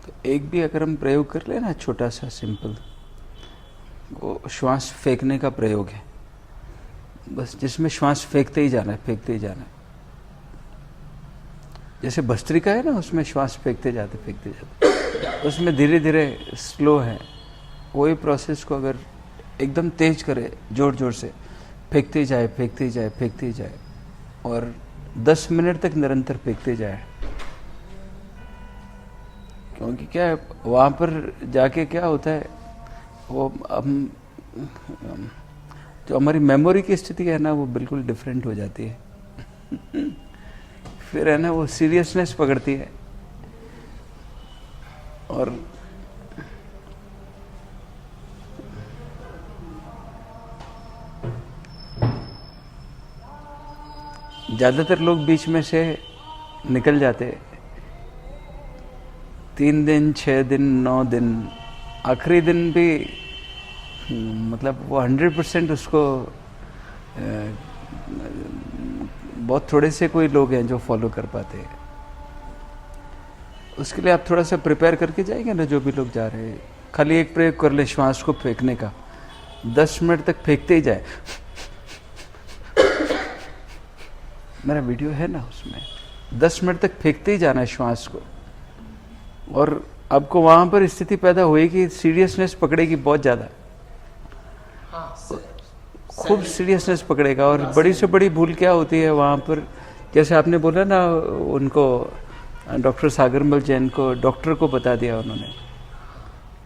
तो एक भी अगर हम प्रयोग कर लेना छोटा सा सिंपल, वो श्वास फेंकने का प्रयोग है, बस जिसमें श्वास फेंकते ही जाना है, फेंकते ही जाना है। जैसे भस्त्रिका है ना, उसमें श्वास फेंकते जाते, उसमें धीरे धीरे स्लो है। वही प्रोसेस को अगर एकदम तेज करे, जोर जोर से फेंकते ही जाए, फेंकते ही जाए, फेंकते ही जाए, और 10 मिनट तक निरंतर फेंकते जाए। क्योंकि क्या है, वहाँ पर जाके क्या होता है, वो हम जो हमारी मेमोरी की स्थिति है ना, वो बिल्कुल डिफरेंट हो जाती है। फिर है ना, वो सीरियसनेस पकड़ती है। और ज़्यादातर लोग बीच में से निकल जाते, 3 दिन, 6 दिन, 9 दिन, आखिरी दिन भी मतलब वो 100% उसको बहुत थोड़े से कोई लोग हैं जो फॉलो कर पाते हैं। उसके लिए आप थोड़ा सा प्रिपेयर करके जाएंगे ना, जो भी लोग जा रहे हैं, खाली एक प्रयोग कर ले श्वास को फेंकने का, 10 मिनट तक फेंकते ही जाए। मेरा वीडियो है ना, उसमें 10 मिनट तक फेंकते ही जाना है श्वास को, और आपको वहां पर स्थिति पैदा होएगी, सीरियसनेस पकड़ेगी बहुत ज्यादा, खूब सीरियसनेस पकड़ेगा। और बड़ी से बड़ी भूल क्या होती है वहां पर, जैसे आपने बोला ना, उनको डॉक्टर सागरमल जैन को, डॉक्टर को बता दिया उन्होंने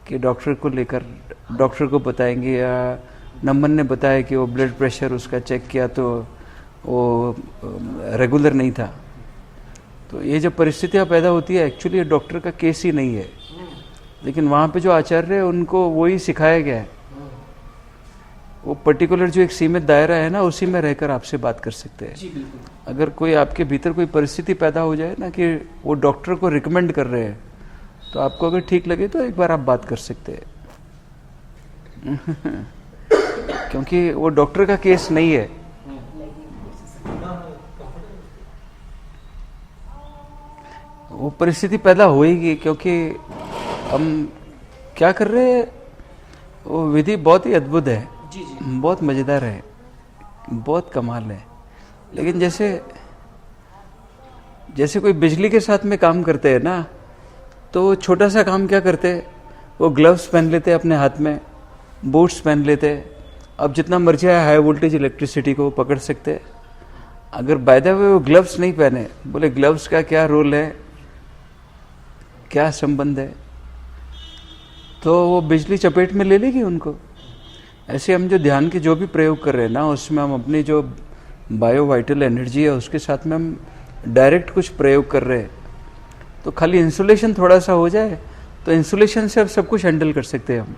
कि डॉक्टर को लेकर, डॉक्टर को बताएंगे, या नमन ने बताया कि वो ब्लड प्रेशर उसका चेक किया तो वो रेगुलर नहीं था। तो ये जो परिस्थितियाँ पैदा होती है, एक्चुअली डॉक्टर का केस ही नहीं है, लेकिन वहाँ पे जो आचार्य है उनको वही सिखाया गया है। वो पर्टिकुलर जो एक सीमित दायरा है ना, उसी में रहकर आपसे बात कर सकते हैं। अगर कोई आपके भीतर कोई परिस्थिति पैदा हो जाए ना कि वो डॉक्टर को रिकमेंड कर रहे हैं, तो आपको अगर ठीक लगे तो एक बार आप बात कर सकते हैं। क्योंकि वो डॉक्टर का केस नहीं है। वो परिस्थिति पैदा होएगी, क्योंकि हम क्या कर रहे हैं, वो विधि बहुत ही अद्भुत है, बहुत मज़ेदार है, बहुत कमाल है। लेकिन जैसे कोई बिजली के साथ में काम करते हैं ना, तो वो छोटा सा काम क्या करते हैं, वो ग्लव्स पहन लेते हैं अपने हाथ में, बूट्स पहन लेते हैं। अब जितना मर्जी है हाई वोल्टेज इलेक्ट्रिसिटी को पकड़ सकते हैं। अगर बाय द वे वो ग्लव्स नहीं पहने, बोले ग्लव्स का क्या रोल है, क्या संबंध है, तो वो बिजली चपेट में ले लेगी उनको। ऐसे हम जो ध्यान के जो भी प्रयोग कर रहे हैं ना, उसमें हम अपनी जो बायो वाइटल एनर्जी है उसके साथ में हम डायरेक्ट कुछ प्रयोग कर रहे हैं। तो खाली इंसुलेशन थोड़ा सा हो जाए, तो इंसुलेशन से अब सब कुछ हैंडल कर सकते हैं हम।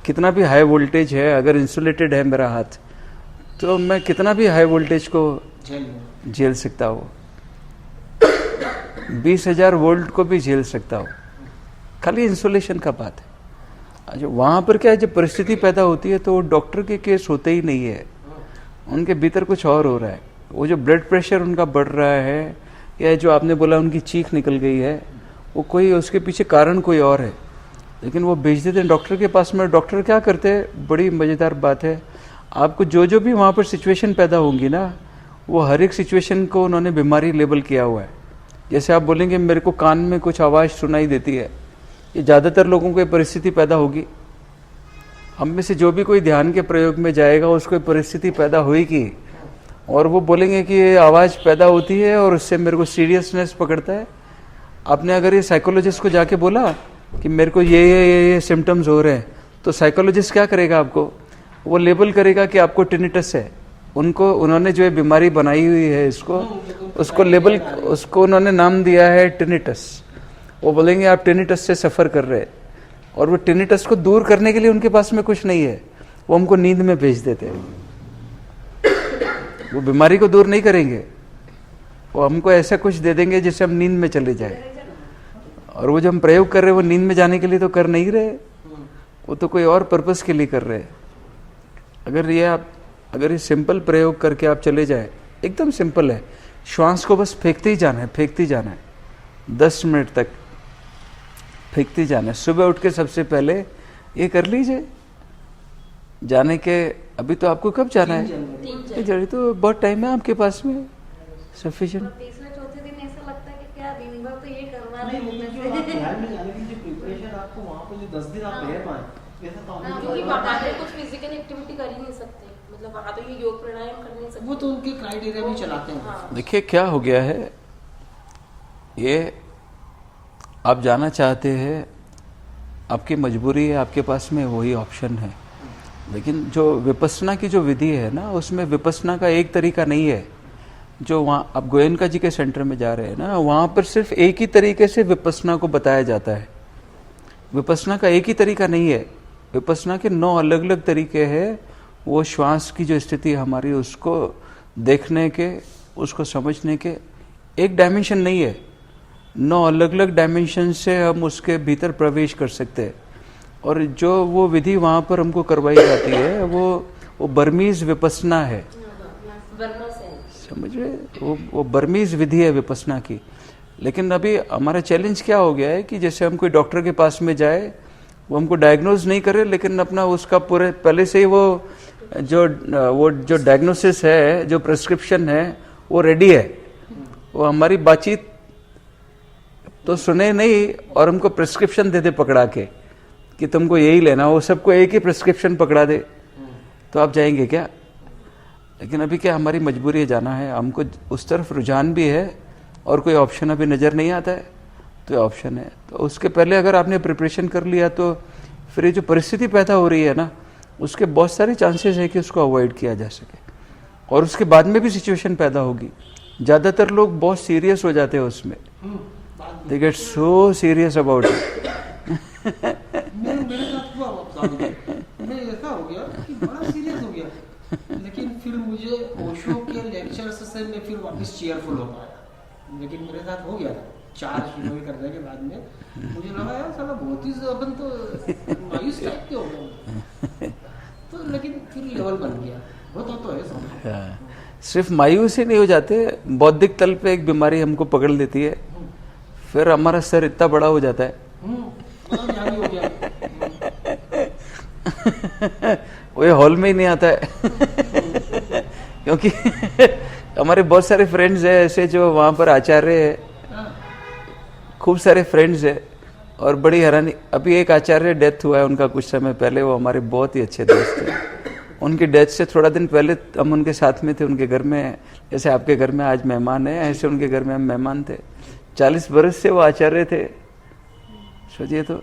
कितना भी हाई वोल्टेज है, अगर इंसुलेटेड है मेरा हाथ, तो मैं कितना भी हाई वोल्टेज को झेल सकता हूँ, 20,000 वोल्ट को भी झेल सकता हूँ। खाली इंसुलेशन का बात है। अच्छा, वहाँ पर क्या है, जब परिस्थिति पैदा होती है तो डॉक्टर के केस होते ही नहीं है, उनके भीतर कुछ और हो रहा है। वो जो ब्लड प्रेशर उनका बढ़ रहा है, या जो आपने बोला उनकी चीख निकल गई है, वो कोई उसके पीछे कारण कोई और है, लेकिन वो भेज देते हैं डॉक्टर के पास में। डॉक्टर क्या करते हैं, बड़ी मज़ेदार बात है, आपको जो भी वहाँ पर सिचुएशन पैदा होंगी ना, वो हर एक सिचुएशन को उन्होंने बीमारी लेबल किया हुआ है। जैसे आप बोलेंगे मेरे को कान में कुछ आवाज़ सुनाई देती है, ये ज़्यादातर लोगों को ये परिस्थिति पैदा होगी। हम में से जो भी कोई ध्यान के प्रयोग में जाएगा, उसको परिस्थिति पैदा होगी, और वो बोलेंगे कि ये आवाज़ पैदा होती है और उससे मेरे को सीरियसनेस पकड़ता है। आपने अगर ये साइकोलॉजिस्ट को जाके बोला कि मेरे को ये सिम्टम्स हो रहे हैं, तो साइकोलॉजिस्ट क्या करेगा, आपको वो लेबल करेगा कि आपको टिनिटस है। उन्होंने जो ये बीमारी बनाई हुई है उसको उन्होंने नाम दिया है टिनिटस। वो बोलेंगे आप टिनिटस से सफ़र कर रहे हैं, और वो टिनिटस को दूर करने के लिए उनके पास में कुछ नहीं है, वो हमको नींद में भेज देते हैं। वो बीमारी को दूर नहीं करेंगे, वो हमको ऐसा कुछ दे देंगे जिससे हम नींद में चले जाए। और वो जो हम प्रयोग कर रहे हैं, वो नींद में जाने के लिए तो कर नहीं रहे, वो तो कोई और पर्पस के लिए कर रहे हैं। अगर ये सिंपल प्रयोग करके आप चले जाए, एकदम सिंपल है, श्वास को बस फेंकते ही जाना है, फेंकते ही जाना है 10 मिनट तक। फेंकते जाना। सुबह उठ के सबसे पहले ये कर लीजिए, जाने के अभी तो आपको कब जाना है, 3 जनवरी तो बहुत टाइम है आपके पास में, सफिशिएंट। तीसरे चौथे दिन ऐसा लगता है कि क्या दिन भर तो ये करवा रहे प्रिपरेशन आपको वहाँ पे जो 10 दिन आप रह पाए, क्योंकि वहाँ पे कुछ फिजिकल एक्टिविटी कर ही नहीं सकते, मतलब वहाँ तो ये योग प्राणायाम कर नहीं सकते, वो तो उनके क्राइटेरिया भी चलाते हैं। देखिए क्या हो गया है, ये आप जाना चाहते हैं, आपकी मजबूरी है, आपके पास में वही ऑप्शन है। लेकिन जो विपස්සना की जो विधि है ना, उसमें विपස්සना का एक तरीका नहीं है। जो वहाँ आप गोयनका जी के सेंटर में जा रहे हैं ना, वहाँ पर सिर्फ एक ही तरीके से विपස්සना को बताया जाता है। विपස්සना का एक ही तरीका नहीं है, विपස්සना के 9 अलग अलग तरीके हैं। वो श्वास की जो स्थिति हमारी, उसको देखने के, उसको समझने के एक डायमेंशन नहीं है, 9 अलग अलग डायमेंशन से हम उसके भीतर प्रवेश कर सकते हैं। और जो वो विधि वहाँ पर हमको करवाई जाती है, वो बर्मीज विपස්සना है, समझ रहे, वो बर्मीज विधि है विपස්සना की। लेकिन अभी हमारा चैलेंज क्या हो गया है कि जैसे हम कोई डॉक्टर के पास में जाए, वो हमको डायग्नोज नहीं करे, लेकिन अपना उसका पूरे पहले से ही वो जो डायग्नोसिस है, जो प्रिस्क्रिप्शन है, वो रेडी है। वो हमारी बातचीत तो सुने नहीं और हमको प्रिस्क्रिप्शन दे दे पकड़ा के कि तुमको यही लेना, वो सबको एक ही प्रिस्क्रिप्शन पकड़ा दे, तो आप जाएंगे क्या? लेकिन अभी क्या हमारी मजबूरी है, जाना है हमको, उस तरफ रुझान भी है और कोई ऑप्शन अभी नज़र नहीं आता है, तो ऑप्शन है। तो उसके पहले अगर आपने प्रिपरेशन कर लिया तो फिर ये जो परिस्थिति पैदा हो रही है ना, उसके बहुत सारे चांसेस है कि उसको अवॉइड किया जा सके। और उसके बाद में भी सिचुएशन पैदा होगी। ज़्यादातर लोग बहुत सीरियस हो जाते हैं उसमें, they get so serious about it. मेरे साथ हुआ, मैं ऐसा हो गया कि बड़ा सीरियस हो गया, लेकिन फिर मुझे ओशो के लेक्चर्स से मैं फिर वापस चीयरफुल हो पाया। लेकिन मेरे साथ हो गया था 4 शुरू करने के बाद में मुझे लगा यार साला बहुत ही अपन तो मायूस टाइप के हो गए, तो लेकिन फिर लेवल बन गया, होता तो है समझ। सिर्फ मायूस ही नहीं हो जाते, बौद्धिक तल पे एक बीमारी हमको पकड़ लेती है, फिर हमारा सर इतना बड़ा हो जाता है हो गया। वो ये हॉल में ही नहीं आता है क्योंकि हमारे बहुत सारे फ्रेंड्स हैं ऐसे जो वहाँ पर आचार्य है, खूब सारे फ्रेंड्स है। और बड़ी हैरानी, अभी एक आचार्य डेथ हुआ है उनका कुछ समय पहले, वो हमारे बहुत ही अच्छे दोस्त थे। उनकी डेथ से थोड़ा दिन पहले हम उनके साथ में थे, उनके घर में, जैसे आपके घर में आज मेहमान है, ऐसे उनके घर में हम मेहमान थे। 40 बरस से वो आचार्य थे, सोचिए। तो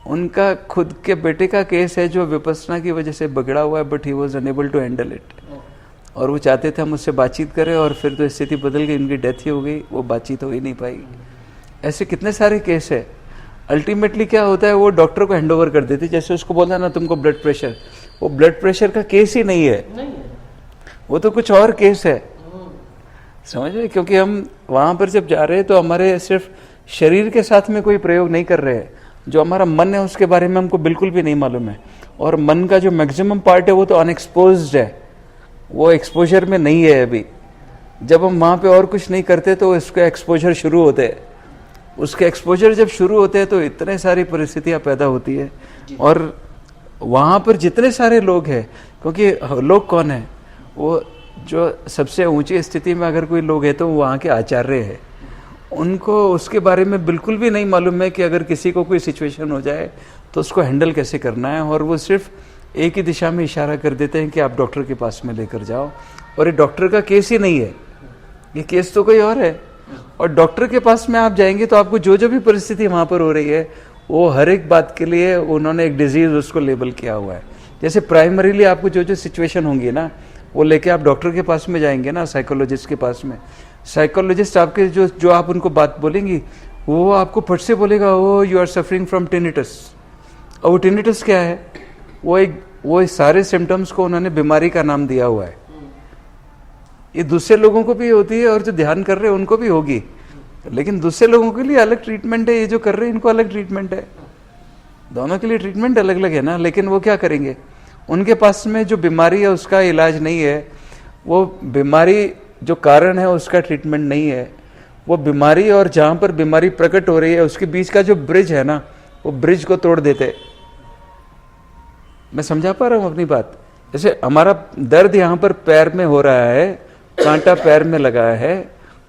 उनका खुद के बेटे का केस है जो विपස්සना की वजह से बिगड़ा हुआ है, but he was unable to handle it. और वो चाहते थे हम उससे बातचीत करें, और फिर तो स्थिति बदल गई, उनकी डेथ ही हो गई, वो बातचीत हो ही नहीं पाई। ऐसे कितने सारे केस है। अल्टीमेटली क्या होता है, वो डॉक्टर को हैंडओवर कर देते, जैसे उसको बोला ना तुमको ब्लड प्रेशर, वो ब्लड प्रेशर का केस ही नहीं है, वो तो कुछ और केस है, समझ रहे। क्योंकि हम वहाँ पर जब जा रहे हैं तो हमारे सिर्फ शरीर के साथ में कोई प्रयोग नहीं कर रहे हैं, जो हमारा मन है उसके बारे में हमको बिल्कुल भी नहीं मालूम है। और मन का जो मैक्सिमम पार्ट है वो तो अनएक्सपोज्ड है, वो एक्सपोजर में नहीं है अभी। जब हम वहाँ पे और कुछ नहीं करते तो इसके एक्सपोजर शुरू होते हैं। उसके एक्सपोजर जब शुरू होते हैं तो इतने सारी परिस्थितियाँ पैदा होती है। और वहाँ पर जितने सारे लोग हैं, क्योंकि लोग कौन है, वो जो सबसे ऊंची स्थिति में अगर कोई लोग है तो वहाँ के आचार्य है। उनको उसके बारे में बिल्कुल भी नहीं मालूम है कि अगर किसी को कोई सिचुएशन हो जाए तो उसको हैंडल कैसे करना है। और वो सिर्फ एक ही दिशा में इशारा कर देते हैं कि आप डॉक्टर के पास में लेकर जाओ। और ये डॉक्टर का केस ही नहीं है, ये केस तो कोई और है। और डॉक्टर के पास में आप जाएंगे तो आपको जो जो भी परिस्थिति वहाँ पर हो रही है, वो हर एक बात के लिए उन्होंने एक डिजीज उसको लेबल किया हुआ है। जैसे प्राइमरीली आपको जो जो सिचुएशन होंगी ना, वो लेके आप डॉक्टर के पास में जाएंगे ना, साइकोलॉजिस्ट के पास में, साइकोलॉजिस्ट आपके जो आप उनको बात बोलेंगी, वो आपको फट से बोलेगा, oh you are suffering from tinnitus. और वो टिनिटस क्या है, वो सारे सिम्टम्स को उन्होंने बीमारी का नाम दिया हुआ है। ये दूसरे लोगों को भी होती है और जो ध्यान कर रहे हैं उनको भी होगी, लेकिन दूसरे लोगों के लिए अलग ट्रीटमेंट है, ये जो कर रहे हैं इनको अलग ट्रीटमेंट है। दोनों के लिए ट्रीटमेंट अलग अलग है ना। लेकिन वो क्या करेंगे, उनके पास में जो बीमारी है उसका इलाज नहीं है, वो बीमारी जो कारण है उसका ट्रीटमेंट नहीं है, वो बीमारी और जहाँ पर बीमारी प्रकट हो रही है उसके बीच का जो ब्रिज है ना, वो ब्रिज को तोड़ देते। मैं समझा पा रहा हूं अपनी बात? जैसे हमारा दर्द यहां पर पैर में हो रहा है, कांटा पैर में लगा है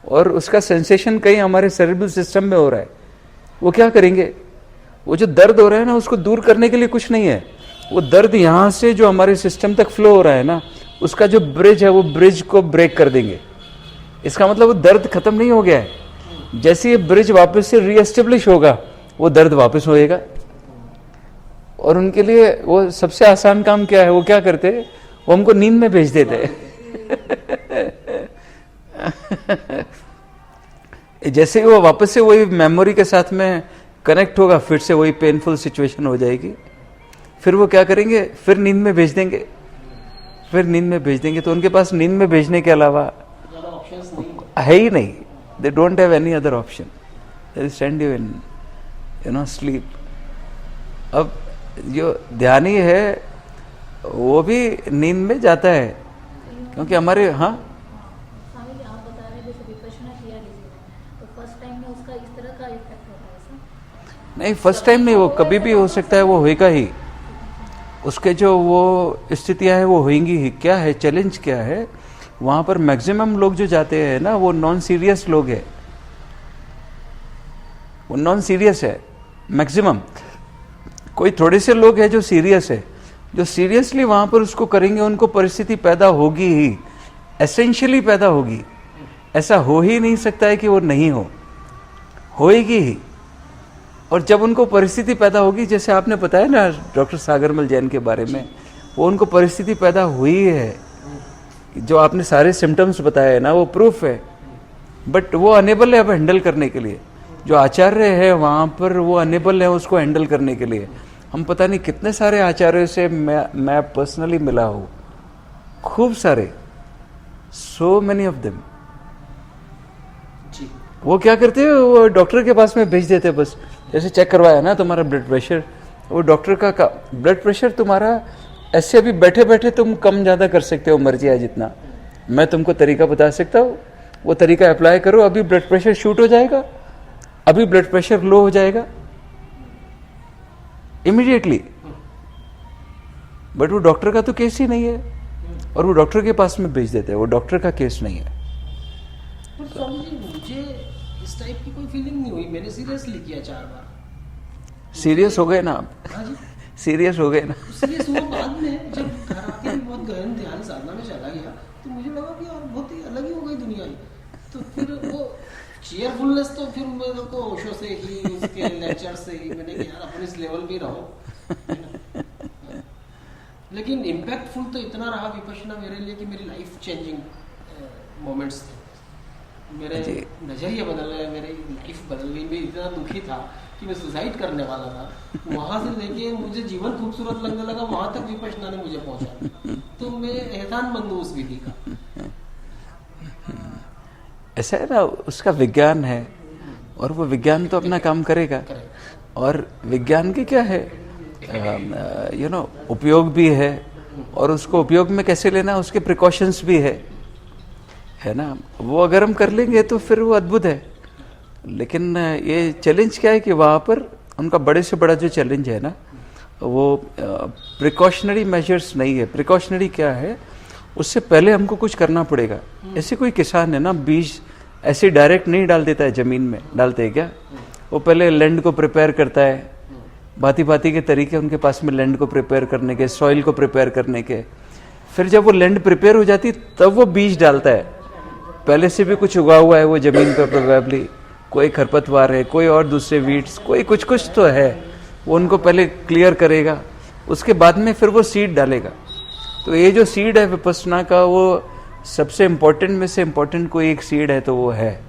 और उसका सेंसेशन कहीं हमारे सेरेब्रल सिस्टम में हो रहा है, वो क्या करेंगे? वो जो दर्द हो रहा है ना, उसको दूर करने के लिए कुछ नहीं है, वो दर्द यहां से जो हमारे सिस्टम तक फ्लो हो रहा है ना, उसका जो ब्रिज है वो ब्रिज को ब्रेक कर देंगे। इसका मतलब वो दर्द खत्म नहीं हो गया है। जैसे ये ब्रिज वापस से रीएस्टेब्लिश होगा, वो दर्द वापस होएगा। और उनके लिए वो सबसे आसान काम क्या है? वो क्या करते हैं? वो हमको नींद में भेज देते हैं। जैसे ही वो वापस से वही मेमोरी के साथ में कनेक्ट होगा, फिर से वही पेनफुल सिचुएशन हो जाएगी। फिर वो क्या करेंगे? फिर नींद में भेज देंगे, फिर नींद में भेज देंगे। तो उनके पास नींद में भेजने के अलावा है ही नहीं। दे don't have any other option, they send you in sleep. अब जो ध्यानी है वो भी नींद में जाता है, क्योंकि हमारे हाँ स्वामी जी आप बता रहे हैं जैसे विपश्यना किया लीजिए तो फर्स्ट टाइम में उसका इस तरह का इफेक्ट होता है सर? नहीं, फर्स्ट टाइम नहीं, वो कभी भी हो सकता है, वो होएगा ही। उसके जो वो स्थितियां हैं वो होंगी ही। क्या है चैलेंज? क्या है वहां पर? मैक्सिमम लोग जो जाते हैं ना, वो नॉन सीरियस लोग हैं, वो नॉन सीरियस है मैक्सिमम। कोई थोड़े से लोग हैं जो सीरियस है, जो सीरियसली वहां पर उसको करेंगे, उनको परिस्थिति पैदा होगी ही, एसेंशियली पैदा होगी। ऐसा हो ही नहीं सकता है कि वो नहीं हो, होएगी ही। और जब उनको परिस्थिति पैदा होगी, जैसे आपने बताया ना डॉक्टर सागरमल जैन के बारे में, वो उनको परिस्थिति पैदा हुई है। जो आपने सारे सिम्टम्स बताए ना, वो प्रूफ है, बट वो अनेबल है अब हैंडल करने के लिए। जो आचार्य है वहाँ पर, वो अनेबल है उसको हैंडल करने के लिए। हम पता नहीं कितने सारे आचार्यों से मैं पर्सनली मिला हूँ, खूब सारे, सो मेनी ऑफ देम। वो क्या करते हैं? वो डॉक्टर के पास में भेज देते हैं बस। जैसे चेक करवाया ना तुम्हारा ब्लड प्रेशर, वो डॉक्टर का ब्लड प्रेशर तुम्हारा ऐसे अभी बैठे बैठे तुम कम ज़्यादा कर सकते हो, मर्जी है जितना। मैं तुमको तरीका बता सकता हूँ, वो तरीका अप्लाई करो, अभी ब्लड प्रेशर शूट हो जाएगा, अभी ब्लड प्रेशर लो हो जाएगा इमीडिएटली। बट वो डॉक्टर का तो केस ही नहीं है, और वो डॉक्टर के पास में भेज देते हैं, वो डॉक्टर का केस नहीं है। पर स्वामी जी मुझे इस टाइप की कोई फीलिंग नहीं हुई, मैंने सीरियसली किया 4 बार। सीरियस हो गए ना आप? हाँ जी, सीरियस हो गए ना? सीरियस हुआ बाद में, जब घर आके भी बहुत गहन ध्यान साधना में चला गया, तो मुझे लगा कि यार बहुत ही अलग ही हो गई दुनिया ही। तो फिर वो चेयरफुलनेस तो फिर मेरे को ओशो से ही, उसके लेक्चर से ही मैंने कहा यार अपन इस लेवल पे रहो। लेकिन इम्पैक्टफुल तो इतना रहा विपश्यना मेरे लिए कि मेरी लाइफ चेंजिंग मोमेंट्स थे। मेरे नजरिया बदल गए, मेरी लाइफ बदल गई। मैं इतना दुखी था कि मैं सुसाइड करने वाला था, वहां से लेके मुझे जीवन खूबसूरत लगने लगा, वहां तक विपश्यना ने मुझे पहुंचा। तो मैं एहसानमंद हूँ उस विधि का। ऐसा है ना, उसका विज्ञान है, और वो विज्ञान तो अपना काम करेगा। और विज्ञान की क्या है, उपयोग भी है, और उसको उपयोग में कैसे लेना, उसके प्रिकॉशंस भी है ना। वो अगर हम कर लेंगे तो फिर वो अद्भुत है। लेकिन ये चैलेंज क्या है कि वहाँ पर उनका बड़े से बड़ा जो चैलेंज है ना, वो प्रिकॉशनरी मेजर्स नहीं है। प्रिकॉशनरी क्या है, उससे पहले हमको कुछ करना पड़ेगा। ऐसे कोई किसान है ना, बीज ऐसे डायरेक्ट नहीं डाल देता है जमीन में, डालते हैं क्या? वो पहले लैंड को प्रिपेयर करता है, भांति भांति के तरीके उनके पास में लैंड को प्रिपेयर करने के, सॉइल को प्रिपेयर करने के। फिर जब वो लैंड प्रिपेयर हो जाती तब वो बीज डालता है। पहले से भी कुछ उगा हुआ है वो जमीन पर, प्रोबेबली कोई खरपतवार है, कोई और दूसरे वीड्स, कोई कुछ तो है, वो उनको पहले क्लियर करेगा, उसके बाद में फिर वो सीड डालेगा। तो ये जो सीड है विपश्यना का, वो सबसे इम्पोर्टेंट में से इम्पोर्टेंट कोई एक सीड है, तो वो है।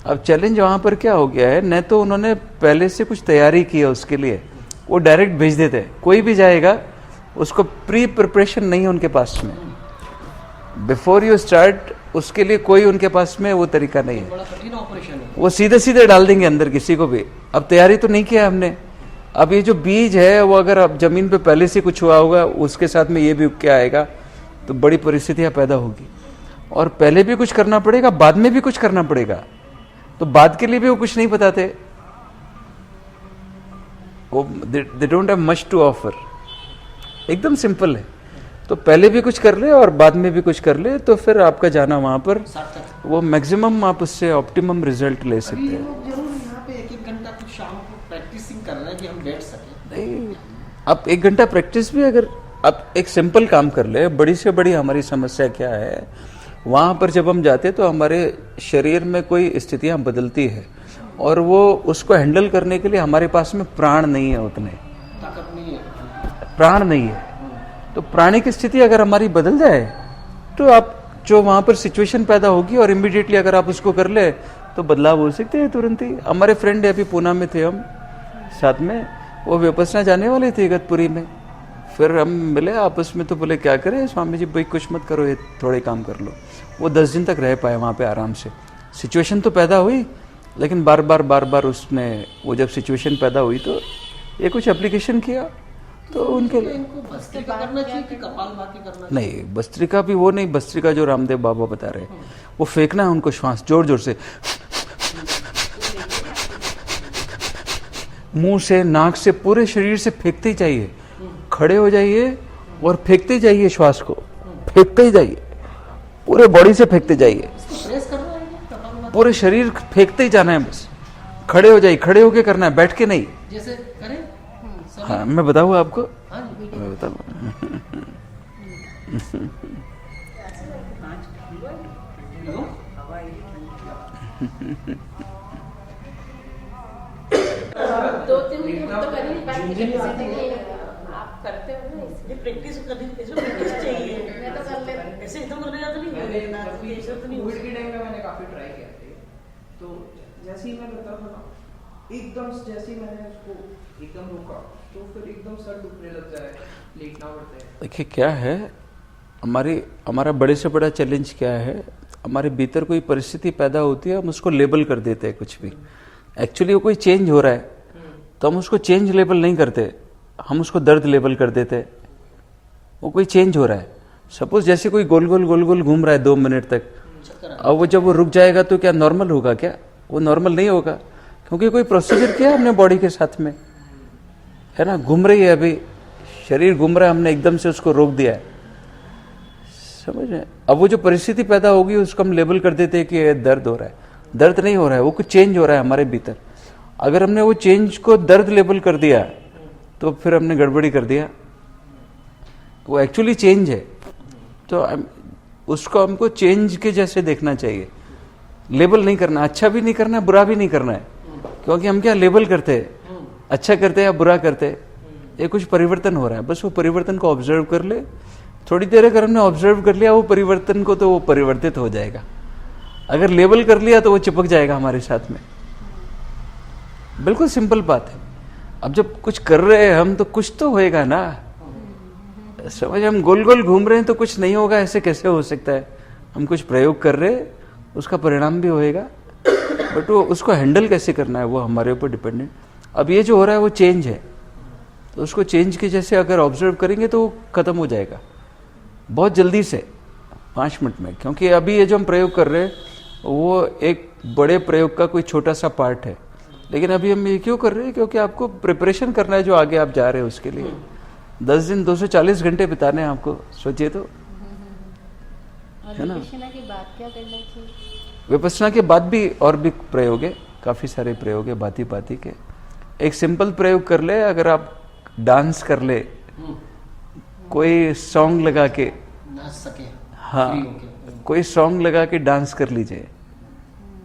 अब चैलेंज वहाँ पर क्या हो गया है, न तो उन्होंने पहले से कुछ तैयारी की है उसके लिए, वो डायरेक्ट भेज देते हैं। कोई भी जाएगा, उसको प्री प्रिपरेशन नहीं है उनके पास में, बिफोर यू स्टार्ट उसके लिए कोई उनके पास में वो तरीका नहीं है। बड़ा कठिन ऑपरेशन है। वो सीधे सीधे डाल देंगे अंदर किसी को भी। अब तैयारी तो नहीं किया हमने। अब ये जो बीज है वो अगर अब जमीन पे पहले से कुछ हुआ होगा, उसके साथ में ये भी उग के आएगा, तो बड़ी परिस्थितियां पैदा होगी। और पहले भी कुछ करना पड़ेगा, बाद में भी कुछ करना पड़ेगा। तो बाद के लिए भी वो कुछ नहीं बताते, वो they don't have much to offer, एकदम सिंपल है। तो पहले भी कुछ कर ले और बाद में भी कुछ कर ले, तो फिर आपका जाना वहाँ पर सार्थक। वो मैक्सिमम आप उससे ऑप्टिमम रिजल्ट ले अभी सकते ये हैं। लोग जरूर यहाँ पे 1-1 घंटा कुछ शाम को प्रैक्टिसिंग कर रहे हैं कि हम बैठ सके। नहीं, आप 1 घंटा प्रैक्टिस भी अगर आप एक सिंपल काम कर ले, बड़ी से बड़ी हमारी समस्या क्या है, वहाँ पर जब हम जाते हैं तो हमारे शरीर में कोई स्थितियाँ बदलती है और वो उसको हैंडल करने के लिए हमारे पास में प्राण नहीं है, उतने ताकत नहीं है। प्राण नहीं है। तो प्राणिक स्थिति अगर हमारी बदल जाए तो आप जो वहाँ पर सिचुएशन पैदा होगी और इमीडिएटली अगर आप उसको कर ले तो बदलाव हो सकते हैं तुरंत ही। हमारे फ्रेंड अभी पूना में थे हम साथ में, वो विपස්සना जाने वाले थे इगतपुरी में, फिर हम मिले आपस में तो बोले क्या करें स्वामी जी, भाई कुछ मत करो, ये थोड़े काम कर लो। वो 10 दिन तक रह पाए वहाँ पे आराम से। सिचुएशन तो पैदा हुई लेकिन बार बार उसने वो जब सिचुएशन पैदा हुई तो ये कुछ एप्लीकेशन किया तो उनके लिए इनको भस्त्रिका करना चाहिए कि कपालभाति करना चाहिए? नहीं, भस्त्रिका भी वो नहीं, भस्त्रिका जो रामदेव बाबा बता रहे हैं वो फेंकना है उनको, श्वास जोर जोर से मुंह से नाक से पूरे शरीर से फेंकते ही चाहिए। खड़े हो जाइए और फेंकते जाइए, श्वास को फेंकते ही जाइए, पूरे बॉडी से फेंकते जाइए, इसको प्रेस करना है क्या कपालभाति? पूरे शरीर फेंकते ही जाना है बस। खड़े हो जाइए, खड़े होके करना है, बैठ के नहीं। जैसे करें सभी? हाँ मैं बताऊँ आपको, हाँ जी। मैं बताऊँ। लो। 2-3 मिनट तो कर ही नहीं पाएंगे, कैपेसिटी नहीं है। आप करते हो ना इसलिए। प्रैक्टिस करनी, इसमें प्रैक्टिस चाहिए। मैं तो कर लेती हूँ। ऐसे एकदम करने जाता नहीं है, ऐसे तो नहीं हो कोविड के टाइम में मैंने काफी ट्राई किया थे, तो जैसे ही मैं करता था ना, एकदम जैसे ही मैंने उसको एकदम रोका तो फिर एकदम सर दुखने लग जाए, लेटना पड़ता है। देखिए क्या है, हमारा बड़े से बड़ा चैलेंज क्या है, हमारे भीतर कोई परिस्थिति पैदा होती है, हम उसको लेबल कर देते हैं कुछ भी। एक्चुअली वो कोई चेंज हो रहा है तो हम उसको चेंज लेबल नहीं करते, हम उसको दर्द लेबल कर देते हैं। वो कोई चेंज हो रहा है, सपोज जैसे कोई गोल गोल घूम रहा है 2 मिनट तक, अब वो जब वो रुक जाएगा तो क्या नॉर्मल होगा? क्या वो नॉर्मल नहीं होगा, क्योंकि कोई प्रोसीजर किया हमने बॉडी के साथ में, है ना। घूम रही है अभी, शरीर घूम रहा है, हमने एकदम से उसको रोक दिया है, समझ रहे हैं। अब वो जो परिस्थिति पैदा होगी उसको हम लेबल कर देते हैं कि ये दर्द हो रहा है। दर्द नहीं हो रहा है, वो कुछ चेंज हो रहा है हमारे भीतर। अगर हमने वो चेंज को दर्द लेबल कर दिया तो फिर हमने गड़बड़ी कर दिया। वो एक्चुअली चेंज है, तो उसको हमको चेंज के जैसे देखना चाहिए, लेबल नहीं करना। अच्छा भी नहीं करना है, बुरा भी नहीं करना है, क्योंकि हम क्या लेबल करते हैं, अच्छा करते हैं या बुरा करते हैं। ये कुछ परिवर्तन हो रहा है, बस वो परिवर्तन को ऑब्जर्व कर ले। थोड़ी देर अगर हमने ऑब्जर्व कर लिया वो परिवर्तन को, तो वो परिवर्तित हो जाएगा। अगर लेबल कर लिया तो वो चिपक जाएगा हमारे साथ में। बिल्कुल सिंपल बात है। अब जब कुछ कर रहे हैं हम तो कुछ तो होएगा ना, समझ। हम गोल गोल घूम रहे हैं तो कुछ नहीं होगा, ऐसे कैसे हो सकता है? हम कुछ प्रयोग कर रहे हैं, उसका परिणाम भी होएगा, बट वो उसको हैंडल कैसे करना है वो हमारे ऊपर डिपेंडेंट। अब ये जो हो रहा है वो चेंज है, तो उसको चेंज के जैसे अगर ऑब्जर्व करेंगे तो वो खत्म हो जाएगा बहुत जल्दी से, 5 मिनट में। क्योंकि अभी ये जो हम प्रयोग कर रहे हैं वो एक बड़े प्रयोग का कोई छोटा सा पार्ट है, लेकिन अभी हम ये क्यों कर रहे हैं? क्योंकि आपको प्रिपरेशन करना है जो आगे आप जा रहे हैं उसके लिए। 10 दिन 240 घंटे बिताने हैं आपको, सोचिए तो, है ना। विपश्यना के बाद क्या करना चाहिए? विपश्यना के बाद भी और भी प्रयोग है, काफी सारे प्रयोग है भांति भांति के। एक सिंपल प्रयोग कर ले, अगर आप डांस कर ले, कोई सॉन्ग लगा के, नाच सके, हाँ फ्री होके। कोई सॉन्ग लगा के डांस कर लीजिए,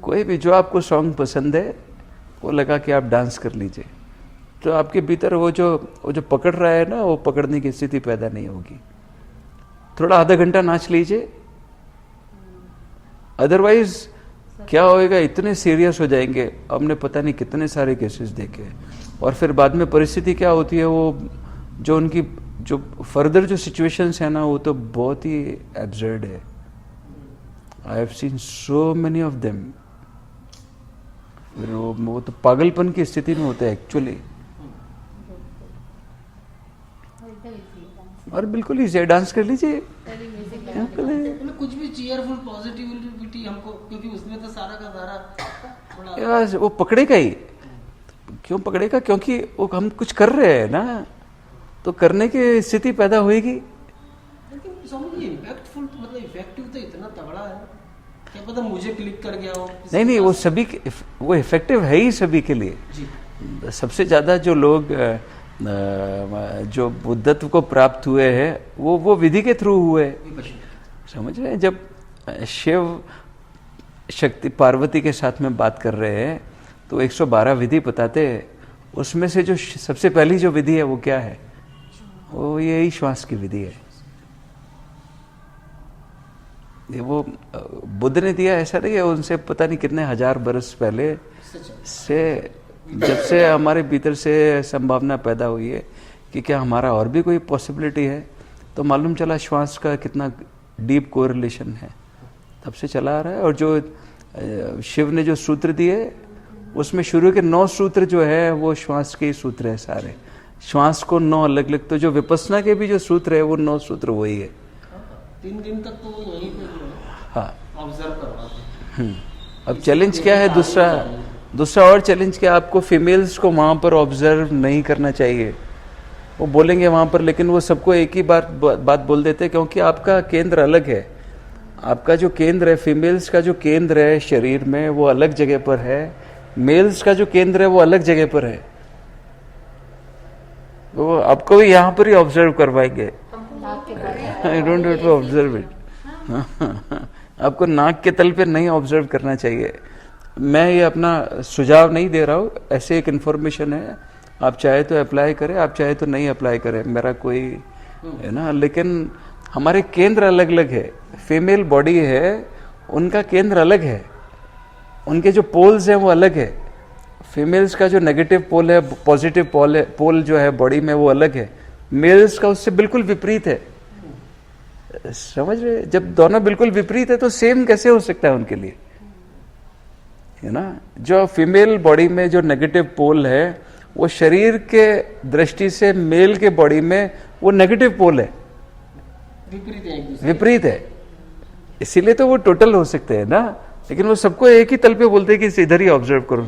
कोई भी जो आपको सॉन्ग पसंद है वो लगा के आप डांस कर लीजिए, तो आपके भीतर वो जो पकड़ रहा है ना, वो पकड़ने की स्थिति पैदा नहीं होगी। थोड़ा आधा घंटा नाच लीजिए, अदरवाइज क्या होएगा, इतने सीरियस हो जाएंगे। हमने पता नहीं कितने सारे केसेस देखे, और फिर बाद में परिस्थिति क्या होती है, वो जो उनकी जो फर्दर जो सिचुएशंस है ना, वो तो बहुत ही एब्सर्ड है। I have seen so many of them. वो तो पागलपन की स्थिति में होते हैं एक्चुअली। और बिल्कुल ही डांस कर लीजिए, मतलब कुछ भी चीयरफुल पॉजिटिविटी हमको, क्योंकि उसमें तो सारा का सारा थोड़ा यार वो पकड़ेगा ही, क्यों पकड़ेगा? क्योंकि वो हम कुछ कर रहे हैं ना, तो करने की स्थिति पैदा होएगी। लेकिन स्वामी जी इम्पैक्टफुल मतलब इफेक्टिव तो इतना तगड़ा है, क्या पता मुझे क्लिक कर गया हो। नहीं, वो सभी वो इफेक्टिव है ही सभी के लिए। जी सबसे ज्यादा जो लोग जो बुद्धत्व को प्राप्त हुए हैं वो विधि के थ्रू हुए, समझ रहे हैं? जब शिव शक्ति पार्वती के साथ में बात कर रहे हैं तो 112 विधि बताते हैं, उसमें से जो सबसे पहली जो विधि है वो क्या है? वो यही श्वास की विधि है। ये वो बुद्ध ने दिया, ऐसा नहीं है, उनसे पता नहीं कितने हजार बरस पहले से जब से हमारे भीतर से संभावना पैदा हुई है कि क्या हमारा और भी कोई पॉसिबिलिटी है, तो मालूम चला श्वास का कितना डीप कोरिलेशन है, तब से चला आ रहा है। और जो शिव ने जो सूत्र दिए उसमें शुरू के 9 सूत्र जो है वो श्वास के ही सूत्र है सारे। श्वास को 9 अलग अलग, तो जो विपස්සना के भी जो सूत्र है वो 9 सूत्र वही है। 3 दिन तक तो वो यहीं पे जो है हाँ, ऑब्जर्व करवाते हैं। अब चैलेंज क्या है? दूसरा और चैलेंज क्या? आपको फीमेल्स को वहां पर ऑब्जर्व नहीं करना चाहिए। वो बोलेंगे वहां पर, लेकिन वो सबको एक ही बात बोल देते हैं, क्योंकि आपका केंद्र अलग है। आपका जो केंद्र है, फीमेल्स का जो केंद्र है शरीर में वो अलग जगह पर है, मेल्स का जो केंद्र है वो अलग जगह पर है। वो आपको भी यहाँ पर ही ऑब्जर्व करवाएंगे। I don't want to observe it. आपको नाक के तल पे नहीं ऑब्जर्व करना चाहिए। मैं ये अपना सुझाव नहीं दे रहा हूँ, ऐसे एक इन्फॉर्मेशन है, आप चाहे तो अप्लाई करें, आप चाहे तो नहीं अप्लाई करें, मेरा कोई है ना। लेकिन हमारे केंद्र अलग अलग है। फीमेल बॉडी है, उनका केंद्र अलग है, उनके जो पोल्स हैं वो अलग है। फीमेल्स का जो नेगेटिव पोल है, पॉजिटिव पोल जो है बॉडी में वो अलग है। मेल्स का उससे बिल्कुल विपरीत है। समझ रहे? जब दोनों बिल्कुल विपरीत है तो सेम कैसे हो सकता है उनके लिए, है ना। जो फीमेल बॉडी में जो नेगेटिव पोल है वो शरीर के दृष्टि से मेल के बॉडी में वो नेगेटिव पोल है, विपरीत है। इसीलिए तो वो टोटल हो सकते हैं ना, लेकिन वो सबको एक ही तल पे बोलते हैं कि इधर ही ऑब्जर्व करो।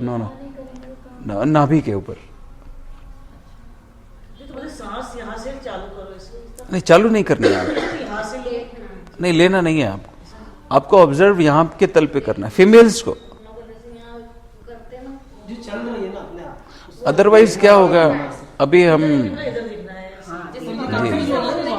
नो, नाभि के ऊपर तो बोले सांस यहाँ से चालू करो, इसमें नहीं, चालू नहीं करना है आप, यहाँ से ले नहीं लेना नहीं है आपको ऑब्जर्व यहाँ के तल पे करना है फीमेल्स को। जो चल रही है ना अपने आप। अदरवाइज क्या होगा? अभी हम इधर दिखना है। जैसे कि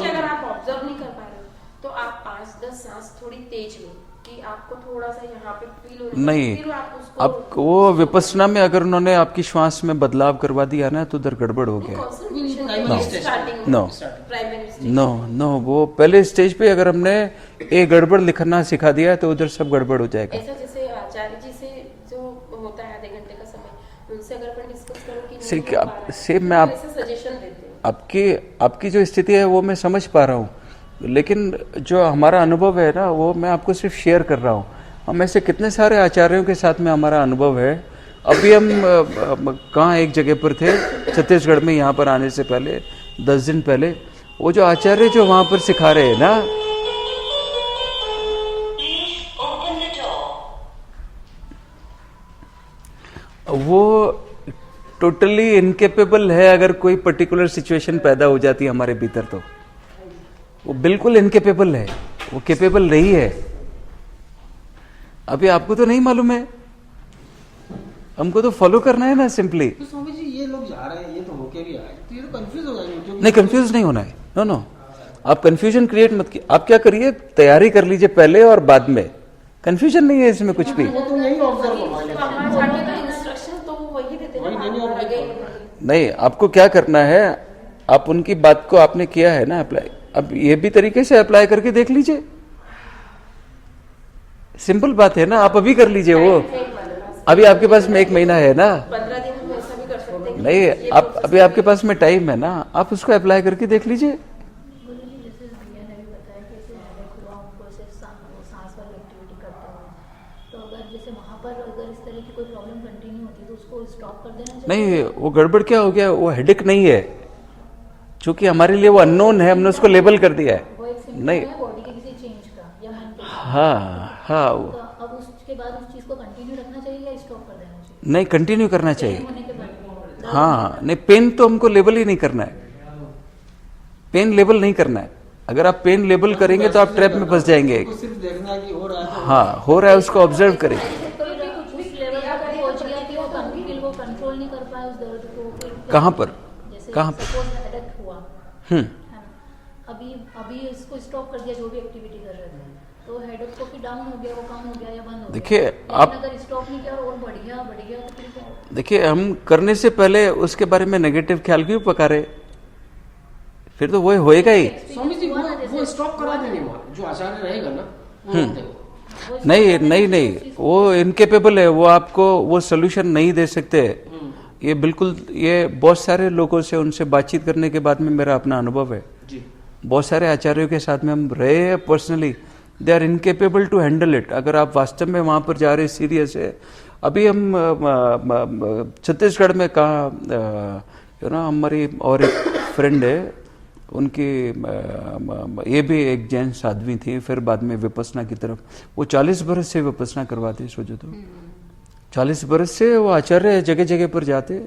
अगर आप ऑब्जर्व नहीं कर पा रहे हो तो आप 5-10 सांस थोड़ी तेज लो कि आपको थोड़ा सा यहाँ पे फील हो, नहीं, फिर आप उसको आप वो विपස්සना में अगर उन्होंने आपकी श्वास में बदलाव करवा दिया ना तो उधर गड़बड़ हो गया। नो, वो पहले स्टेज पे अगर हमने एक गड़बड़ लिखना सिखा दिया तो उधर सब गड़बड़ हो जाएगा। ऐसा जैसे आचार्य जी से जो होता है आधे घंटे का समय, उनसे अगर अपन डिस्कस करो कि मैं आप सजेशन देते हैं। आपकी जो स्थिति है वो मैं समझ पा रहा हूँ, लेकिन जो हमारा अनुभव है ना वो मैं आपको सिर्फ शेयर कर रहा हूँ। हम ऐसे कितने सारे आचार्यों के साथ में हमारा अनुभव है। अभी हम कहाँ एक जगह पर थे छत्तीसगढ़ में, यहाँ पर आने से पहले 10 दिन पहले, वो जो आचार्य जो वहाँ पर सिखा रहे हैं ना, वो टोटली इनकेपेबल है। अगर कोई पर्टिकुलर सिचुएशन पैदा हो जाती है हमारे भीतर तो वो बिल्कुल इनकेपेबल है, वो केपेबल नहीं है। अभी आपको तो नहीं मालूम है, हमको तो फॉलो करना है ना सिंपली। तो स्वामी जी ये लोग जा रहे हैं, ये तो होके भी आए, तो ये तो कंफ्यूज हो जाएंगे। नहीं, कंफ्यूज नहीं होना है। नो, आप कंफ्यूजन क्रिएट मत कीजिए। आप क्या करिए, तैयारी कर लीजिए पहले और बाद में। कंफ्यूजन नहीं है इसमें कुछ भी। वो तो यही ऑब्जर्व करवाएंगे। नहीं, आपको क्या करना है, आप उनकी बात को आपने किया है ना अप्लाई, अब ये भी तरीके से अप्लाई करके देख लीजिए। सिंपल बात है ना, आप अभी कर लीजिए। वो अभी आपके पास में 1 महीना है ना, 15 दिन हम ऐसा भी कर सकते हैं। नहीं, आप अभी आपके पास में टाइम है ना, आप उसको अप्लाई करके देख लीजिए। गुरुजी जैसे भैया ने भी बताया कि ऐसे हेडेक हुआ उनको, ऐसे सांस वाली एक्टिविटी करते हुए, तो अगर जैसे वहाँ पर अगर इस तरह की कोई प्रॉब्लम कंटिन्यू होती है तो उसको स्टॉप कर देना चाहिए। नहीं, वो गड़बड़ क्या हो गया, वो हेडेक नहीं है, चूंकि हमारे लिए वो अननोन है, हमने उसको लेबल कर दिया है। वो एक सिम्टम नहीं, है बॉडी के किसी चेंज का या मन के। हाँ, तो अब उसके बाद उस चीज को कंटिन्यू रखना चाहिए या स्टॉप कर देना चाहिए? नहीं, कंटिन्यू करना चाहिए। होने के बाद हाँ नहीं, पेन तो हमको लेबल ही नहीं करना है, पेन लेबल नहीं करना है। अगर आप पेन लेबल करेंगे तो आप ट्रैप में फंस जाएंगे। आपको सिर्फ देखना है कि हो रहा है तो हाँ, हो रहा है उसको ऑब्जर्व करेंगे। कभी भी कुछ उस लेवल पर पहुंच गया कि वो कंट्रोल नहीं कर पाए उस दर्द को, फिर कहाँ पर? जैसे कहाँ पर? सपोज हेडेक हुआ हम्म, है ना, अभी इसको स्टॉप कर दिया जो भी एक्टिविटी कर रहे थे, तो हेडेक को फिर डाउन हो गया, वो कम हो गया या बंद हो गया। देखिए, लेकिन आप- अगर स्टॉप नहीं किया और बढ़ गया तो फिर क्या होगा? देखिए हम करने से पहले उसके बारे में नेगेटिव ख्याल क्यों पका रहे? फिर तो वो होएगा ही। स्वामी जी हुआ ना, वो जैसे स्टॉप करा देंगे वहाँ, जो आचार्य रहेगा ना वो रोक देगा। वो नहीं नहीं नहीं, वो इनकेपेबल है, वो आपको वो सोल्यूशन नहीं दे सकते। ये बिल्कुल, ये बहुत सारे लोगों से उनसे बातचीत करने के बाद में मेरा अपना अनुभव है। जी बहुत सारे आचार्यों के साथ में हम रहे हैं personally, they are incapable to handle it. अगर आप वास्तव में वहाँ पर जा रहे सीरियस है, अभी हम छत्तीसगढ़ में कहा, हमारी और एक फ्रेंड है, उनकी ये भी एक जैन साध्वी थी, फिर बाद में विपस्सना की तरफ, वो 40 बरस से विपस्सना करवाते, सोचो तो 40 बरस से वो आचार्य जगह जगह पर जाते।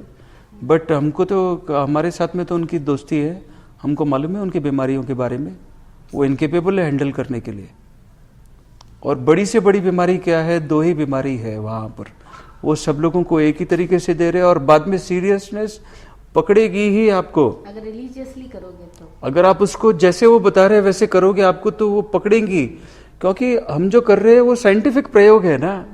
बट हमको तो, हमारे साथ में तो उनकी दोस्ती है, हमको मालूम है उनकी बीमारियों के बारे में, वो इनकेपेबल है हैंडल करने के लिए। और बड़ी से बड़ी बीमारी क्या है? 2 ही बीमारी है वहाँ पर, वो सब लोगों को एक ही तरीके से दे रहे हैं, और बाद में सीरियसनेस पकड़ेगी ही आपको। अगर रिलीजियसली करोगे तो, अगर आप उसको जैसे वो बता रहे हैं वैसे करोगे आपको, तो वो पकड़ेंगी। क्योंकि हम जो कर रहे हैं वो साइंटिफिक प्रयोग है ना,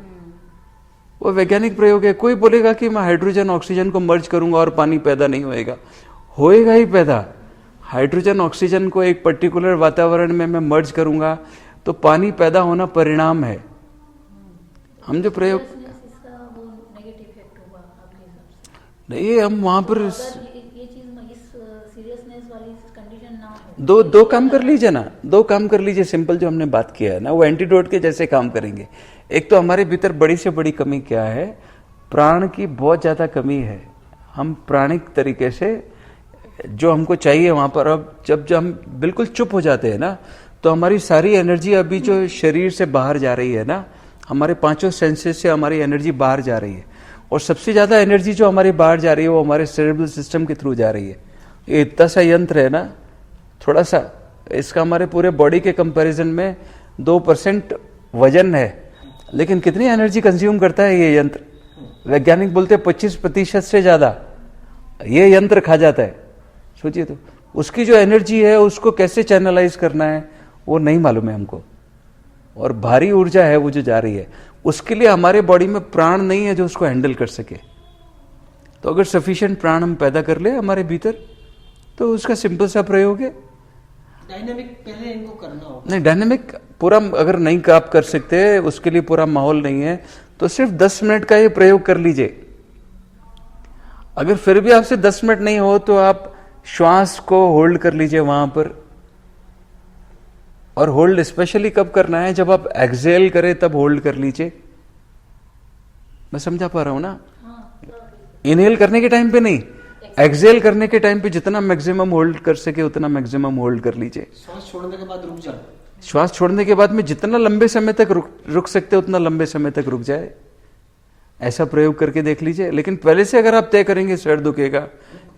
वो वैज्ञानिक प्रयोग है। कोई बोलेगा कि मैं हाइड्रोजन ऑक्सीजन को मर्ज करूंगा और पानी पैदा नहीं होएगा, होएगा ही पैदा। हाइड्रोजन ऑक्सीजन को एक पर्टिकुलर वातावरण में मैं मर्ज करूंगा तो पानी पैदा होना परिणाम है। हम जो प्रयोग, इसका वो नेगेटिव इफेक्ट होगा आपके हिसाब से? नहीं, हम वहां पर अगर ये चीज में इस सीरियसनेस वाली कंडीशन ना हो, दो काम कर लीजिए ना, 2 काम कर लीजिए सिंपल, जो हमने बात किया है ना, वो एंटीडोट के जैसे काम करेंगे। एक तो हमारे भीतर बड़ी से बड़ी कमी क्या है? प्राण की बहुत ज्यादा कमी है। हम प्राणिक तरीके से जो हमको चाहिए वहां पर, अब जब हम बिल्कुल चुप हो जाते हैं ना, तो हमारी सारी एनर्जी अभी जो शरीर से बाहर जा रही है ना, हमारे 5 सेंसेस से हमारी एनर्जी बाहर जा रही है, और सबसे ज्यादा एनर्जी जो हमारी बाहर जा रही है वो हमारे सेरेब्रल सिस्टम के थ्रू जा रही है। ये इतना सा यंत्र है ना, थोड़ा सा, इसका हमारे पूरे बॉडी के कंपैरिजन में 2% वजन है, लेकिन कितनी एनर्जी कंज्यूम करता है ये यंत्र? वैज्ञानिक बोलते हैं 25% से ज्यादा ये यंत्र खा जाता है। सोचिए तो, उसकी जो एनर्जी है उसको कैसे चैनलाइज करना है वो नहीं मालूम है हमको, और भारी ऊर्जा है वो जो जा रही है, उसके लिए हमारे बॉडी में प्राण नहीं है जो उसको हैंडल कर सके। तो अगर सफिशिएंट प्राण हम पैदा कर ले हमारे भीतर, तो उसका सिंपल सा प्रयोग है। डायनामिक पहले इनको करना होगा। नहीं, डायनेमिक पूरा अगर नहीं आप कर सकते, उसके लिए पूरा माहौल नहीं है, तो सिर्फ 10 मिनट का ये प्रयोग कर लीजिए। अगर फिर भी आपसे 10 मिनट नहीं हो तो आप श्वास को होल्ड कर लीजिए वहां पर, और होल्ड स्पेशली कब करना है? जब आप एक्सेल करें तब होल्ड कर लीजिए। मैं समझा पा रहा हूं ना? इनहेल करने के टाइम पे नहीं, एक्सेल करने के टाइम पे जितना मैक्सिमम होल्ड कर सके उतना मैक्सिमम होल्ड कर लीजिए। श्वास छोड़ने के बाद रुक जाओ। श्वास छोड़ने के बाद में जितना लंबे समय तक रुक सकते उतना लंबे समय तक रुक जाए। ऐसा प्रयोग करके देख लीजिए। लेकिन पहले से अगर आप तय करेंगे सर दुखेगा,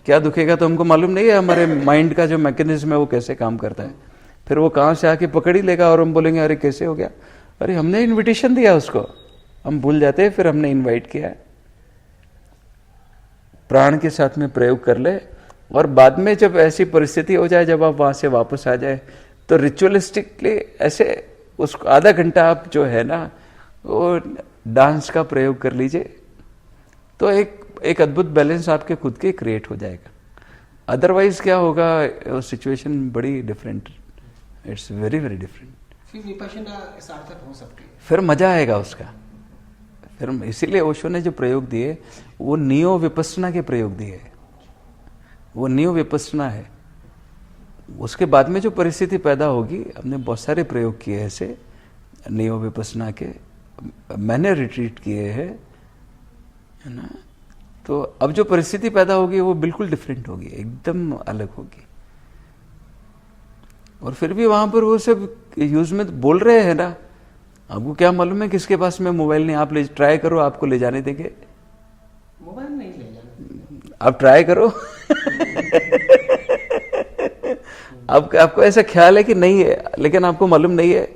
क्या दुखेगा, तो हमको मालूम नहीं है हमारे माइंड का जो मैकेनिज्म है वो कैसे काम करता है। फिर वो कहाँ से आके पकड़ ही लेगा और हम बोलेंगे अरे कैसे हो गया, अरे हमने इन्विटेशन दिया उसको, हम भूल जाते हैं, फिर हमने इन्वाइट किया है। प्राण के साथ में प्रयोग कर ले, और बाद में जब ऐसी परिस्थिति हो जाए, जब आप वहां से वापस आ जाए, तो रिचुअलिस्टिकली ऐसे उसको आधा घंटा आप जो है ना वो डांस का प्रयोग कर लीजिए, तो एक अद्भुत बैलेंस आपके खुद के क्रिएट हो जाएगा। अदरवाइज क्या होगा, सिचुएशन बड़ी different, it's very very different. फिर विपश्यना सार्थक हो सकती है, फिर मजा आएगा उसका। फिर इसीलिए ओशो ने जो प्रयोग दिए वो नियो विपस्सना के प्रयोग दिए, वो नियो विपस्सना है। उसके बाद में जो परिस्थिति पैदा होगी, हमने बहुत सारे प्रयोग किए ऐसे नियो विपस्सना के, मैंने रिट्रीट किए हैं, है ना। तो अब जो परिस्थिति पैदा होगी वो बिल्कुल डिफरेंट होगी, एकदम अलग होगी। और फिर भी वहां पर वो सब यूज में बोल रहे हैं ना, आपको क्या मालूम है किसके पास में मोबाइल नहीं, आप ले ट्राई करो, आपको ले जाने देंगे। मोबाइल नहीं ले जाना। आप ट्राई करो। आपको ऐसा ख्याल है कि नहीं है, लेकिन आपको मालूम नहीं है,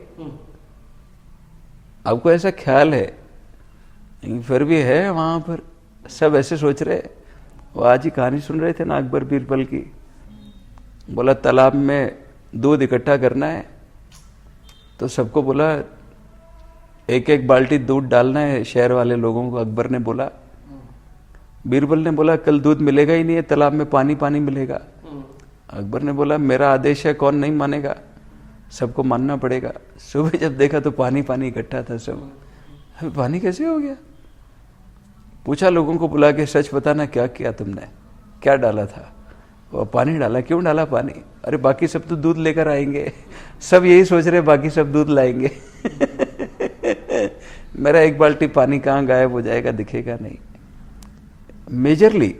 आपको ऐसा ख्याल है, फिर भी है वहां पर। सब ऐसे सोच रहे। वो आज ही कहानी सुन रहे थे ना अकबर बीरबल की। बोला तालाब में दूध इकट्ठा करना है, तो सबको बोला एक एक बाल्टी दूध डालना है शहर वाले लोगों को। अकबर ने बोला, बीरबल ने बोला कल दूध मिलेगा ही नहीं है, तालाब में पानी पानी मिलेगा। अकबर ने बोला मेरा आदेश है, कौन नहीं मानेगा, सबको मानना पड़ेगा। सुबह जब देखा तो पानी पानी इकट्ठा था सब। अभी पानी कैसे हो गया? पूछा लोगों को बुला के, सच बताना क्या किया तुमने, क्या डाला था? वो पानी डाला। क्यों डाला पानी? अरे बाकी सब तो दूध लेकर आएंगे। सब यही सोच रहे बाकी सब दूध लाएंगे। मेरा एक बाल्टी पानी कहाँ गायब हो जाएगा, दिखेगा नहीं। मेजरली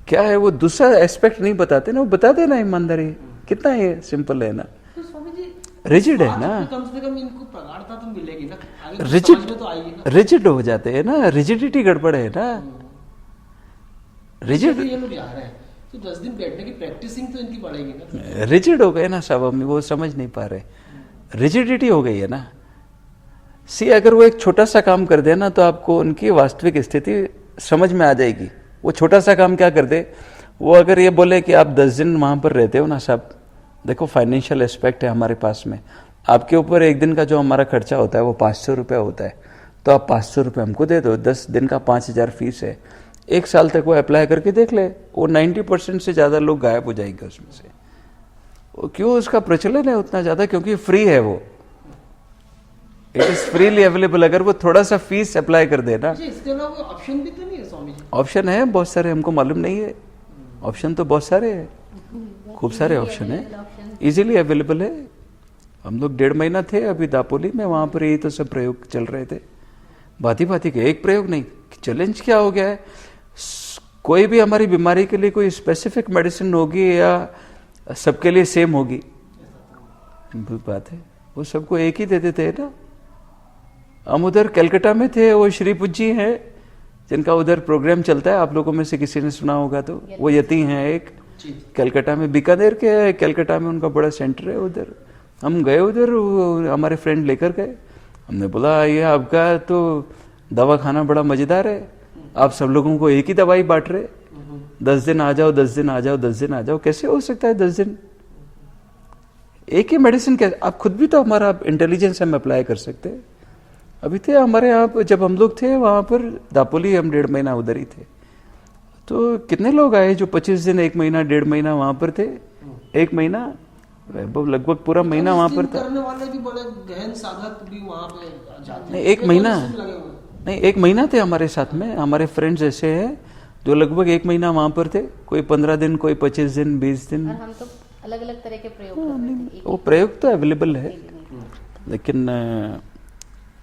क्या है, वो दूसरा एस्पेक्ट नहीं बताते ना, वो बताते ना ईमानदारी। कितना ये सिंपल है ना, तो स्वामी जी रिजिड है ना, कम से कम इनको प्रगाढ़ता तो मिलेगी ना, आगे तो रिजिड समझ में तो आएगी ना। रिजिड हो जाते हैं ना, रिजिडिटी गड़बड़ है ना, रिजिड ये लोग जा रहे हैं तो 10 दिन बैठने की प्रैक्टिसिंग तो इनकी बढ़ेगी ना। रिजिड हो गए ना सब, हम वो समझ नहीं पा रहे। रिजिडिटी हो गई है ना। सी अगर वो एक छोटा सा काम कर दे ना, तो आपको उनकी वास्तविक स्थिति समझ में आ जाएगी। वो छोटा सा काम क्या कर दे, वो अगर ये बोले कि आप 10 दिन वहां पर रहते हो ना, सब देखो फाइनेंशियल एस्पेक्ट है हमारे पास में, आपके ऊपर एक दिन का जो हमारा खर्चा होता है वो 500 रुपया होता है, तो आप 500 रुपये हमको दे दो, 10 दिन का 5000 फीस है। एक साल तक वो अप्लाई करके देख ले, वो 90% से ज्यादा लोग गायब हो जाएंगे उसमें से। वो क्यों, उसका प्रचलन है उतना ज्यादा, क्योंकि फ्री है वो, इट इज फ्रीली अवेलेबल। अगर वो थोड़ा सा फीस अप्लाई कर देना। इसके अलावा कोई ऑप्शन भी तो नहीं है स्वामी जी? ऑप्शन है बहुत सारे, हमको मालूम नहीं है। ऑप्शन तो बहुत सारे हैं, खूब सारे ऑप्शन है, इजीली अवेलेबल है। हम लोग 1.5 महीना थे अभी दापोली में, वहां पर यही तो सब प्रयोग चल रहे थे, भांति भांति के। एक प्रयोग नहीं, चैलेंज क्या हो गया है, कोई भी हमारी बीमारी के लिए कोई स्पेसिफिक मेडिसिन होगी या सबके लिए सेम होगी? बात है, वो सबको एक ही दे देते हैं ना। हम उधर कलकत्ता में थे, वो श्रीपुज जी हैं जिनका उधर प्रोग्राम चलता है, आप लोगों में से किसी ने सुना होगा तो, वो यति हैं एक कलकत्ता में, बीकानेर के कलकत्ता में उनका बड़ा सेंटर है उधर। हम गए उधर, हमारे फ्रेंड लेकर गए, हमने बोला ये आपका तो दवा खाना बड़ा मजेदार है, आप सब लोगों को एक ही दवाई बांट रहे, 10 दिन आ जाओ, 10 दिन आ जाओ, 10 दिन आ जाओ। कैसे हो सकता है 10 दिन एक ही मेडिसिन? कैसे? आप खुद भी तो हमारा इंटेलिजेंस हम अप्लाई कर सकते हैं। अभी थे हमारे यहाँ, जब हम लोग थे वहां पर दापोली, हम 1.5 महीना उधर ही थे, तो कितने लोग आए जो 25 दिन, 1 महीना, 1.5 महीना वहां पर थे। 1 महीना लगभग पूरा महीना वहां पर था। करने वाले भी बड़े गहन साधक भी वहां पे जाते हैं। नहीं, 1 महीना नहीं, 1 महीना थे हमारे साथ में। हमारे फ्रेंड्स ऐसे हैं जो लगभग 1 महीना वहां पर थे, कोई 15 दिन, कोई 25 दिन, 20 दिन। और हम तो अलग अलग तरह के प्रयोग कर रहे थे। वो प्रयोग तो अवेलेबल है, लेकिन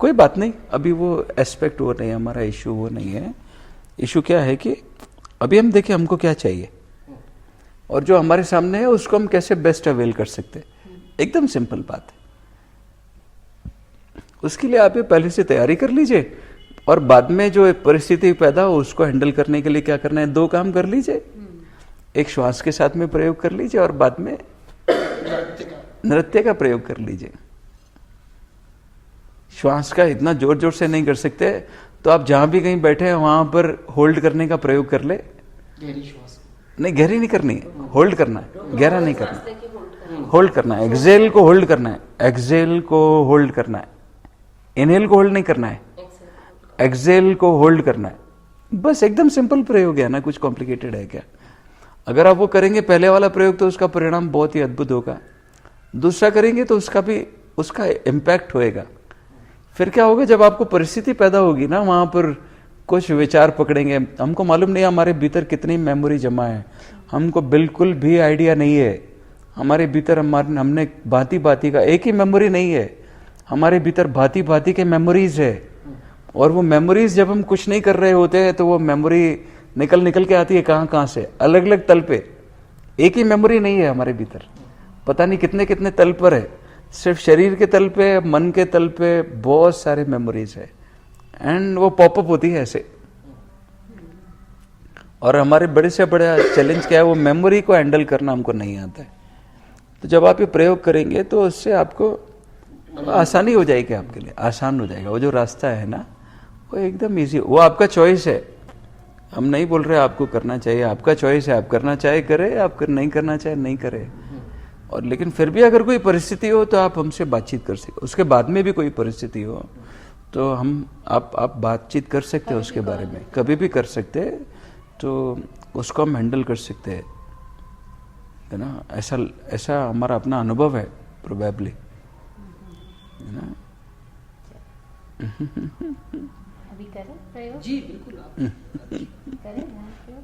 कोई बात नहीं, अभी वो एस्पेक्ट वो नहीं है, हमारा इशू वो नहीं है। इशू क्या है कि अभी हम देखें हमको क्या चाहिए और जो हमारे सामने है उसको हम कैसे बेस्ट अवेल कर सकते हैं। एकदम सिंपल बात है। उसके लिए आप ये पहले से तैयारी कर लीजिए और बाद में जो परिस्थिति पैदा हो उसको हैंडल करने के लिए क्या करना है, 2 काम कर लीजिए। एक श्वास के साथ में प्रयोग कर लीजिए और बाद में नृत्य का प्रयोग कर लीजिए। श्वास का इतना जोर जोर से नहीं कर सकते, तो आप जहां भी कहीं बैठे हैं वहां पर होल्ड करने का प्रयोग कर ले। गहरी श्वास नहीं, गहरी नहीं करनी है, होल्ड करना है, गहरा नहीं करना, होल्ड करना है। एक्सेल को होल्ड करना है, एक्सेल को होल्ड करना है, इनहेल को होल्ड नहीं करना है, एक्सेल को होल्ड करना है। बस एकदम सिंपल प्रयोग है ना, कुछ कॉम्प्लिकेटेड है क्या? अगर आप वो करेंगे पहले वाला प्रयोग तो उसका परिणाम बहुत ही अद्भुत होगा। दूसरा करेंगे तो उसका भी उसका इम्पैक्ट होएगा। फिर क्या होगा, जब आपको परिस्थिति पैदा होगी ना, वहां पर कुछ विचार पकड़ेंगे। हमको मालूम नहीं हमारे भीतर कितनी मेमोरी जमा है, हमको बिल्कुल भी आइडिया नहीं है। हमारे भीतर हमने भांति भांति का, एक ही मेमोरी नहीं है, हमारे भीतर भांति भांति के मेमोरीज है। और वो मेमोरीज जब हम कुछ नहीं कर रहे होते हैं तो वो मेमोरी निकल के आती है कहां से, अलग अलग तल पे। एक ही मेमोरी नहीं है हमारे भीतर, पता नहीं कितने कितने तल पर है। सिर्फ शरीर के तल पे, मन के तल पे बहुत सारे मेमोरीज है, एंड वो पॉपअप होती है ऐसे। और हमारे बड़े से बड़ा चैलेंज क्या है, वो मेमोरी को हैंडल करना हमको नहीं आता है। तो जब आप ये प्रयोग करेंगे तो उससे आपको आसानी हो जाएगी, आपके लिए आसान हो जाएगा। वो जो रास्ता है ना वो एकदम इजी, वो आपका चॉइस है। हम नहीं बोल रहे आपको करना चाहिए, आपका चॉइस है, आप करना चाहे करे, आप नहीं करना चाहे नहीं करे। और लेकिन फिर भी अगर कोई परिस्थिति हो तो आप हमसे बातचीत कर सकते, उसके बाद में भी कोई परिस्थिति हो तो आप बातचीत कर सकते हो उसके बारे में, कभी भी कर सकते हैं, तो उसको हम हैंडल कर सकते हैं, है ना। ऐसा हमारा अपना अनुभव है प्रोबेबली, है ना। अभी करें प्रयोग? जी बिल्कुल आप करें ना प्रयोग?